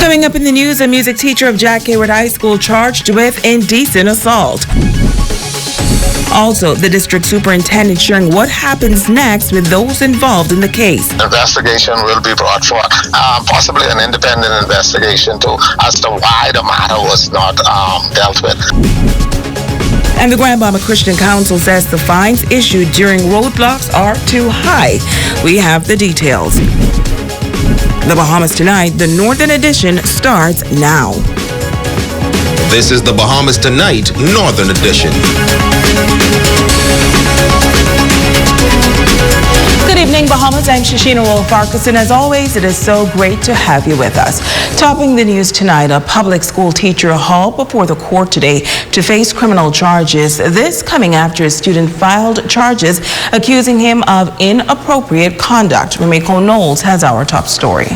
Coming up in the news, a music teacher of Jack Hayward High School charged with indecent assault. Also, the district superintendent sharing what happens next with those involved in the case. Investigation will be brought forth, possibly an independent investigation too, as to why the matter was not dealt with. And the Grand Bahama Christian Council says the fines issued during roadblocks are too high. We have the details. The Bahamas Tonight, the Northern Edition, starts now. This is the Bahamas Tonight, Northern Edition. Good evening, Bahamas. I'm Shashina Wolf-Farquharson. As always, it is so great to have you with us. Topping the news tonight, a public school teacher hauled before the court today to face criminal charges. This coming after a student filed charges accusing him of inappropriate conduct. Remiko Knowles has our top story.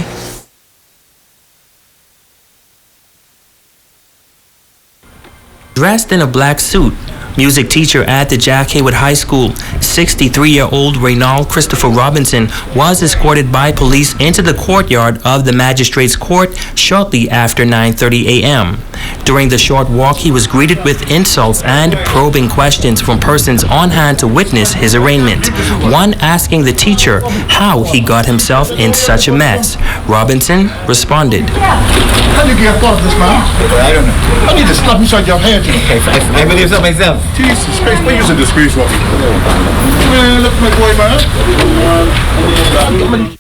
Dressed in a black suit, music teacher at the Jack Hayward High School, 63-year-old Reynald Christopher Robinson was escorted by police into the courtyard of the magistrate's court shortly after 9:30 a.m. During the short walk, he was greeted with insults and probing questions from persons on hand to witness his arraignment, one asking the teacher how he got himself in such a mess. Robinson responded. How did you get thought of this, man? I don't know. I need to slap inside your head. I believe so myself. Jesus Christ, what is a disgrace, what? Man, look, my boy, man.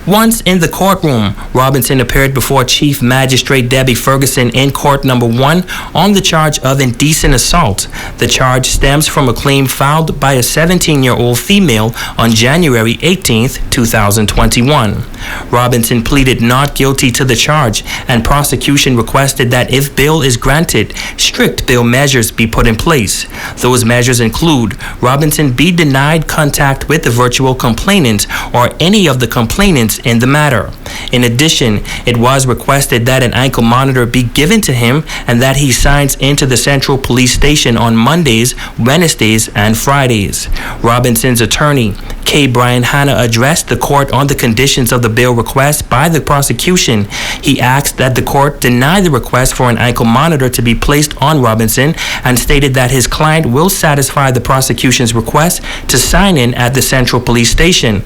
Once in the courtroom, Robinson appeared before Chief Magistrate Debbie Ferguson in court number 1 on the charge of indecent assault. The charge stems from a claim filed by a 17-year-old female on January 18, 2021. Robinson pleaded not guilty to the charge, and prosecution requested that if bail is granted, strict bail measures be put in place. Those measures include Robinson be denied contact with the virtual complainant or any of the complainants in the matter. In addition, it was requested that an ankle monitor be given to him and that he signs into the Central Police Station on Mondays, Wednesdays, and Fridays. Robinson's attorney, K. Brian Hanna, addressed the court on the conditions of the bail request by the prosecution. He asked that the court deny the request for an ankle monitor to be placed on Robinson and stated that his client will satisfy the prosecution's request to sign in at the Central Police Station.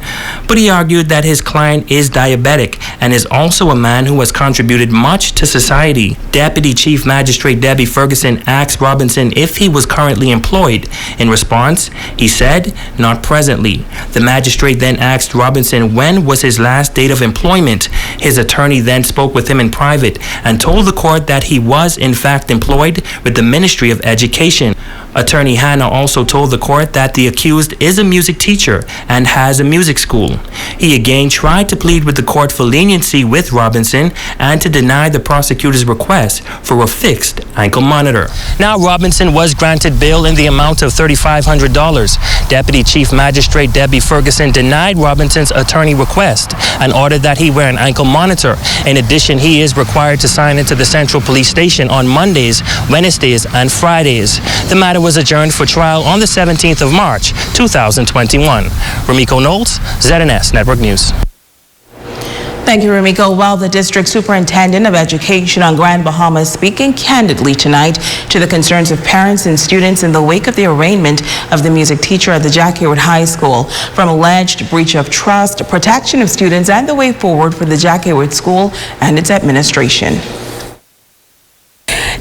But he argued that his client is diabetic and is also a man who has contributed much to society. Deputy Chief Magistrate Debbie Ferguson asked Robinson if he was currently employed. In response, he said, not presently. The magistrate then asked Robinson when was his last date of employment. His attorney then spoke with him in private and told the court that he was in fact employed with the Ministry of Education. Attorney Hanna also told the court that the accused is a music teacher and has a music school. He again tried to plead with the court for leniency with Robinson and to deny the prosecutor's request for a fixed ankle monitor. Now Robinson was granted bail in the amount of $3,500. Deputy Chief Magistrate Debbie Ferguson denied Robinson's attorney request and ordered that he wear an ankle monitor. In addition, he is required to sign into the Central Police Station on Mondays, Wednesdays, and Fridays. The matter was adjourned for trial on the 17th of March, 2021. Remiko Knowles, ZNS Network News. Thank you, Remiko. While the District Superintendent of Education on Grand Bahama is speaking candidly tonight to the concerns of parents and students in the wake of the arraignment of the music teacher at the Jack Hayward High School from alleged breach of trust, protection of students, and the way forward for the Jack Hayward School and its administration.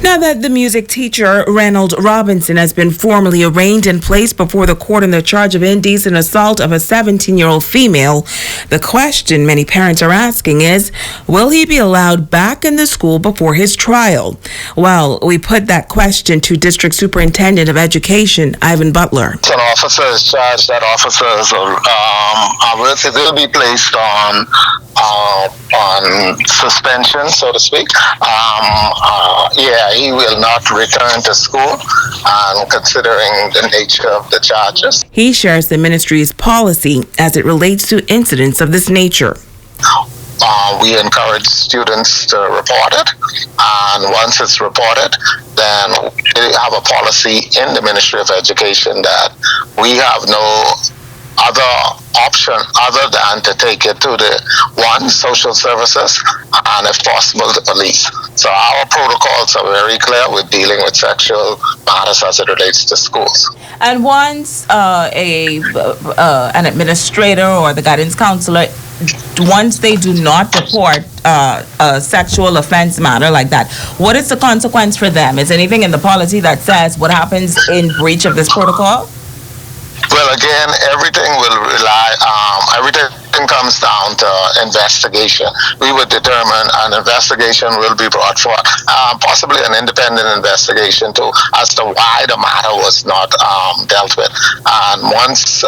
Now that the music teacher, Reynald Robinson, has been formally arraigned and placed before the court on the charge of indecent assault of a 17-year-old female, the question many parents are asking is, will he be allowed back in the school before his trial? Well, we put that question to District Superintendent of Education, Ivan Butler. An officer is charged, that officers will be placed on suspension, so to speak. He will not return to school, considering the nature of the charges. He shares the ministry's policy as it relates to incidents of this nature. We encourage students to report it, and once it's reported, then we have a policy in the Ministry of Education that we have no other option other than to take it to the social services and if possible the police. So our protocols are very clear with dealing with sexual matters as it relates to schools. And once an administrator or the guidance counselor, once they do not report a sexual offense matter like that, what is the consequence for them? Is anything in the policy that says what happens in breach of this protocol? Well, again, everything will everything comes down to investigation. We would determine an investigation will be brought forth, possibly an independent investigation too, as to why the matter was not dealt with. And once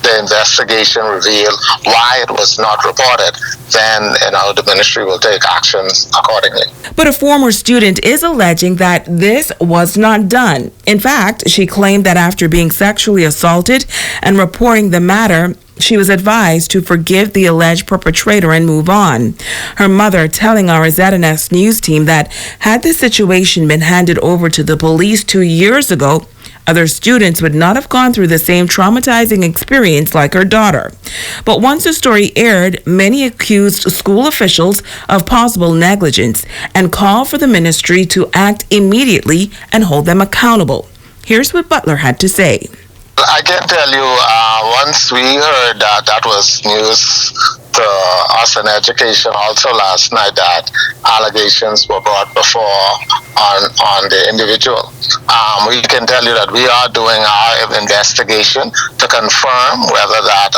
the investigation revealed why it was not reported, then the ministry will take actions accordingly. But a former student is alleging that this was not done. In fact, she claimed that after being sexually assaulted and reporting the matter, she was advised to forgive the alleged perpetrator and move on. Her mother telling our ZNS News team that had the situation been handed over to the police 2 years ago, other students would not have gone through the same traumatizing experience like her daughter. But once the story aired, many accused school officials of possible negligence and called for the ministry to act immediately and hold them accountable. Here's what Butler had to say. I can tell you, once we heard that was news to us in education also last night, that allegations were brought before on the individual. We can tell you that we are doing our investigation to confirm whether that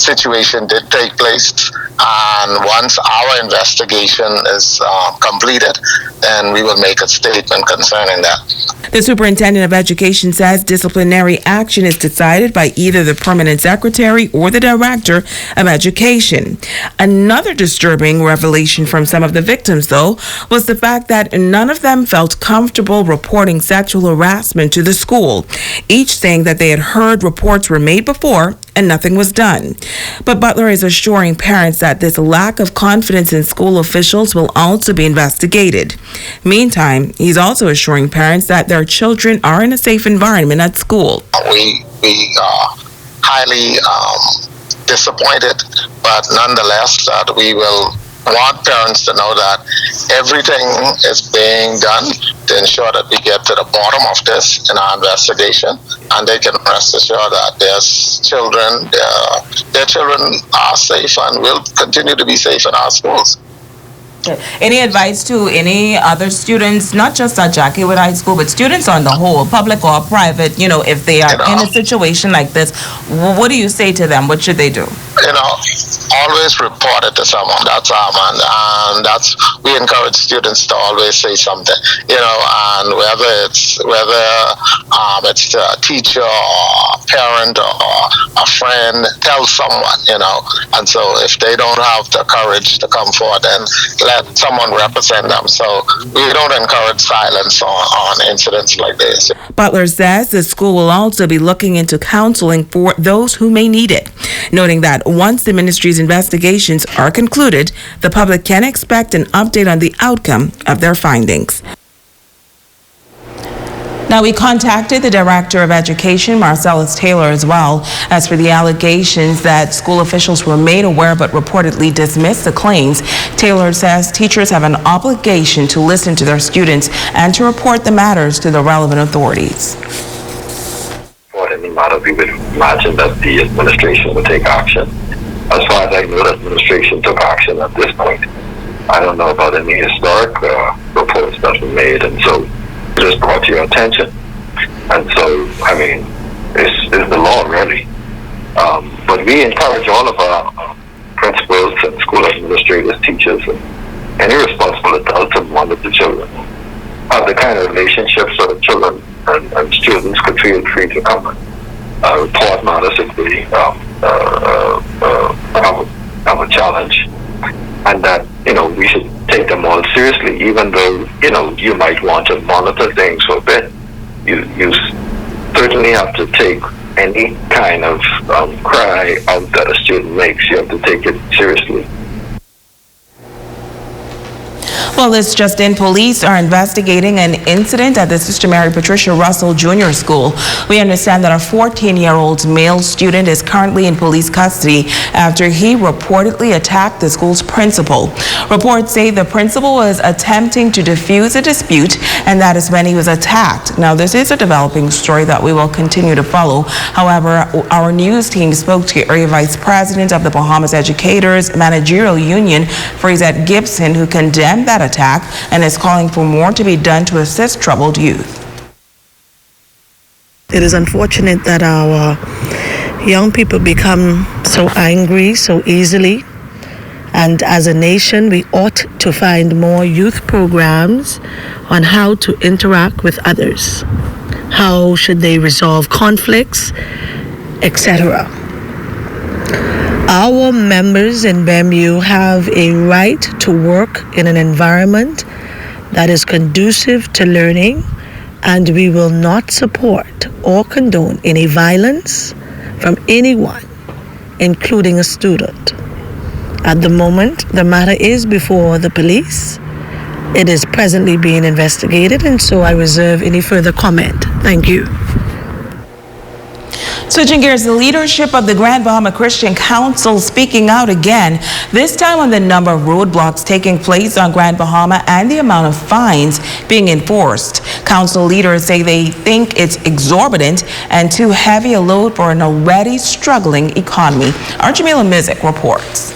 situation did take place. And once our investigation is completed, then we will make a statement concerning that. The superintendent of education says disciplinary action is decided by either the permanent secretary or the director of education. Another disturbing revelation from some of the victims, though, was the fact that none of them felt comfortable reporting sexual harassment to the school, each saying that they had heard reports were made before and nothing was done. But Butler is assuring parents that this lack of confidence in school officials will also be investigated. Meantime, he's also assuring parents that their children are in a safe environment at school. We are highly disappointed, but nonetheless, that we will want parents to know that everything is being done to ensure that we get to the bottom of this in our investigation, and they can rest assured that their children are safe and will continue to be safe in our schools. Any advice to any other students, not just at Jackiewood High School, but students on the whole, public or private, if they are in a situation like this, what do you say to them? What should they do? Always report it to someone. That's our man. And we encourage students to always say something, and whether it's a teacher or a parent or a friend, tell someone, and so if they don't have the courage to come forward, then let someone represent them. So we don't encourage silence on incidents like this. Butler says the school will also be looking into counseling for those who may need it, noting that once the ministry's investigations are concluded, the public can expect an update on the outcome of their findings. Now, we contacted the Director of Education, Marcellus Taylor, as well, as for the allegations that school officials were made aware but reportedly dismissed the claims. Taylor says teachers have an obligation to listen to their students and to report the matters to the relevant authorities. For any matter, we would imagine that the administration would take action. As far as I know, the administration took action at this point. I don't know about any historic reports that were made, and so just brought to your attention. And so, it's the law, really. But we encourage all of our principals and school administrators, teachers, and any responsible adult to monitor the children. Have the kind of relationships so the children and students could feel free to come and report matters if they have a challenge. And that, we should take them all seriously, even though, you might want to monitor things for a bit. You certainly have to take any kind of cry out that a student makes. You have to take it seriously. Well, this just in, police are investigating an incident at the Sister Mary Patricia Russell Junior School. We understand that a 14-year-old male student is currently in police custody after he reportedly attacked the school's principal. Reports say the principal was attempting to defuse a dispute, and that is when he was attacked. Now, this is a developing story that we will continue to follow. However, our news team spoke to Area Vice President of the Bahamas Educators Managerial Union, Frazette Gibson, who condemned that attack and is calling for more to be done to assist troubled youth. It is unfortunate that our young people become so angry so easily, and as a nation we ought to find more youth programs on how to interact with others, how should they resolve conflicts, etc. Our members in BEMU have a right to work in an environment that is conducive to learning, and we will not support or condone any violence from anyone, including a student. At the moment, the matter is before the police. It is presently being investigated, and so I reserve any further comment. Thank you. Switching gears, the leadership of the Grand Bahama Christian Council speaking out again, this time on the number of roadblocks taking place on Grand Bahama and the amount of fines being enforced. Council leaders say they think it's exorbitant and too heavy a load for an already struggling economy. Our Jamila Mizik reports.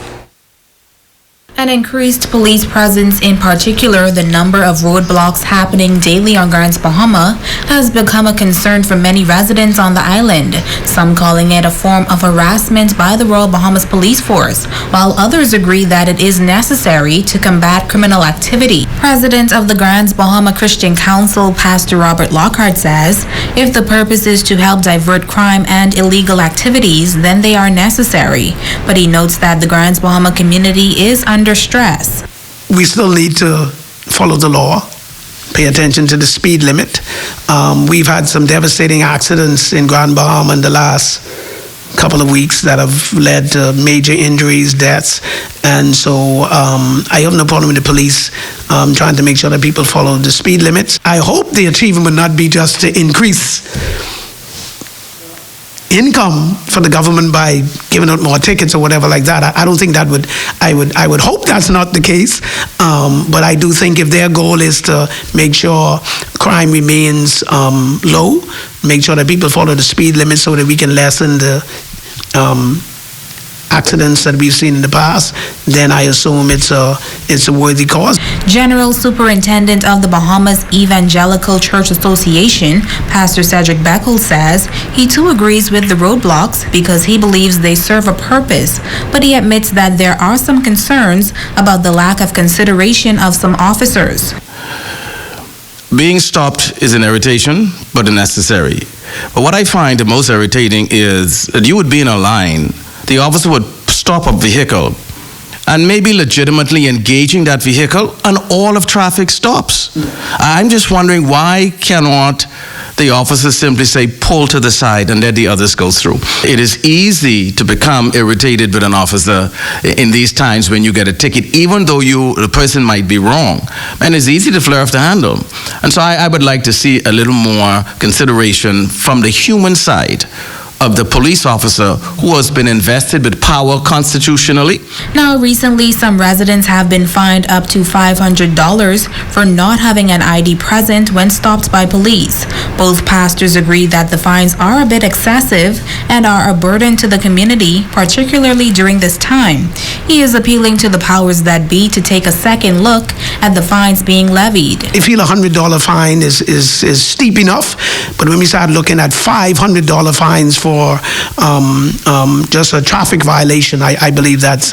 An increased police presence, in particular the number of roadblocks happening daily on Grand Bahama, has become a concern for many residents on the island, some calling it a form of harassment by the Royal Bahamas Police Force, while others agree that it is necessary to combat criminal activity. President of the Grand Bahama Christian Council, Pastor Robert Lockhart, says if the purpose is to help divert crime and illegal activities, then they are necessary. But he notes that the Grand Bahama community is under stress. We still need to follow the law, pay attention to the speed limit. We've had some devastating accidents in Grand Bahama in the last couple of weeks that have led to major injuries, deaths, and so I have no problem with the police trying to make sure that people follow the speed limits. I hope the achievement would not be just to increase income for the government by giving out more tickets or whatever like that. I don't think that would, I would hope that's not the case, but I do think if their goal is to make sure crime remains low, make sure that people follow the speed limit so that we can lessen the accidents that we've seen in the past, then I assume it's a worthy cause. General Superintendent of the Bahamas Evangelical Church Association, Pastor Cedric Beckel, says he too agrees with the roadblocks because he believes they serve a purpose, but he admits that there are some concerns about the lack of consideration of some officers. Being stopped is an irritation, but necessary. But what I find the most irritating is that you would be in a line, the officer would stop a vehicle and maybe legitimately engaging that vehicle, and all of traffic stops. I'm just wondering, why cannot the officer simply say, pull to the side and let the others go through? It is easy to become irritated with an officer in these times when you get a ticket, even though the person might be wrong. And it's easy to flare off the handle. And so I would like to see a little more consideration from the human side of the police officer who has been invested with power constitutionally. Now, recently, some residents have been fined up to $500 for not having an ID present when stopped by police. Both pastors agree that the fines are a bit excessive and are a burden to the community, particularly during this time. He is appealing to the powers that be to take a second look at the fines being levied. I feel a $100 fine is steep enough, but when we start looking at $500 fines for just a traffic violation, I believe that's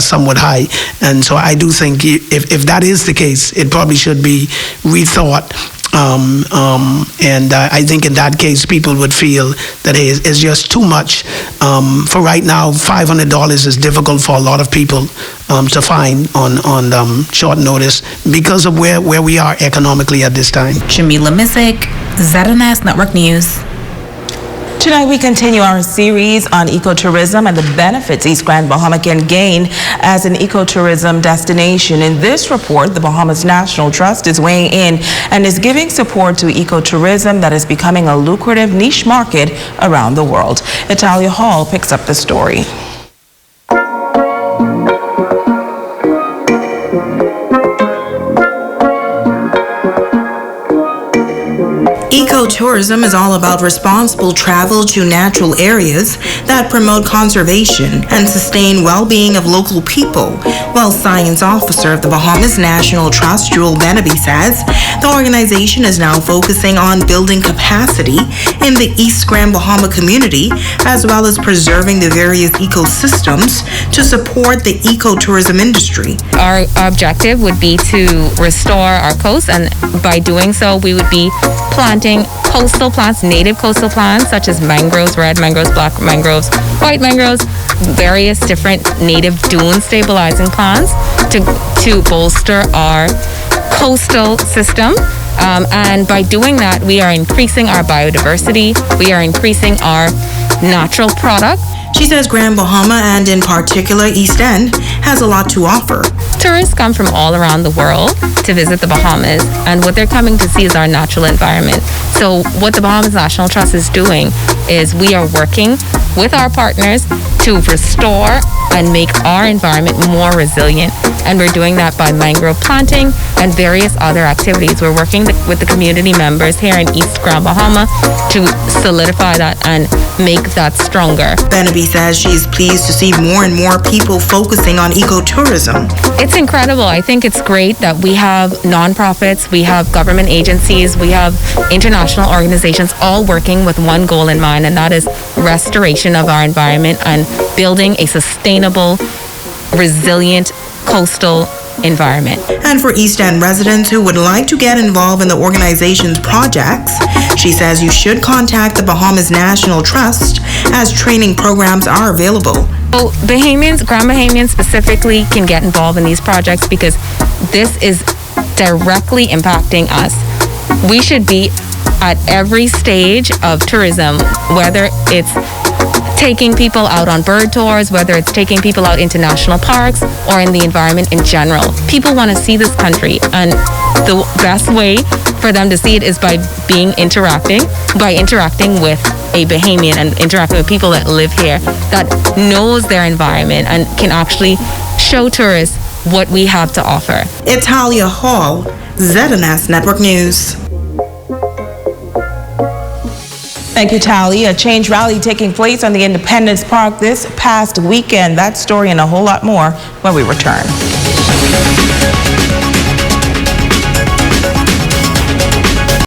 somewhat high. And so I do think if that is the case, it probably should be rethought. And I think in that case, people would feel that it's just too much. For right now, $500 is difficult for a lot of people to find on short notice because of where we are economically at this time. Jamila Mizik, ZNS Network News. Tonight we continue our series on ecotourism and the benefits East Grand Bahama can gain as an ecotourism destination. In this report, the Bahamas National Trust is weighing in and is giving support to ecotourism that is becoming a lucrative niche market around the world. Italia Hall picks up the story. Ecotourism is all about responsible travel to natural areas that promote conservation and sustain well-being of local people. While Science Officer of the Bahamas National Trust, Jewel Benaby, says the organization is now focusing on building capacity in the East Grand Bahama community, as well as preserving the various ecosystems to support the ecotourism industry. Our objective would be to restore our coast, and by doing so, we would be planting coastal plants, native coastal plants, such as mangroves, red mangroves, black mangroves, white mangroves, various different native dune stabilizing plants to bolster our coastal system. And by doing that, we are increasing our biodiversity, we are increasing our natural product. She says Grand Bahama, and in particular East End, has a lot to offer. Tourists come from all around the world to visit the Bahamas, and what they're coming to see is our natural environment. So what the Bahamas National Trust is doing is we are working with our partners to restore and make our environment more resilient. And we're doing that by mangrove planting and various other activities. We're working with the community members here in East Grand Bahama to solidify that and make that stronger. Benaby says she's pleased to see more and more people focusing on ecotourism. It's incredible. I think it's great that we have nonprofits, we have government agencies, we have international organizations all working with one goal in mind, and that is restoration of our environment and building a sustainable, resilient coastal environment. And for East End residents who would like to get involved in the organization's projects, she says you should contact the Bahamas National Trust, as training programs are available. So Bahamians, Grand Bahamians specifically, can get involved in these projects because this is directly impacting us. We should be at every stage of tourism, whether it's taking people out on bird tours, whether it's taking people out into national parks or in the environment in general. People want to see this country, and the best way for them to see it is by interacting with a Bahamian and interacting with people that live here, that knows their environment and can actually show tourists what we have to offer. Italia Hall, ZNS Network News. Thank you, Tali. A change rally taking place on the Independence Park this past weekend. That story and a whole lot more when we return.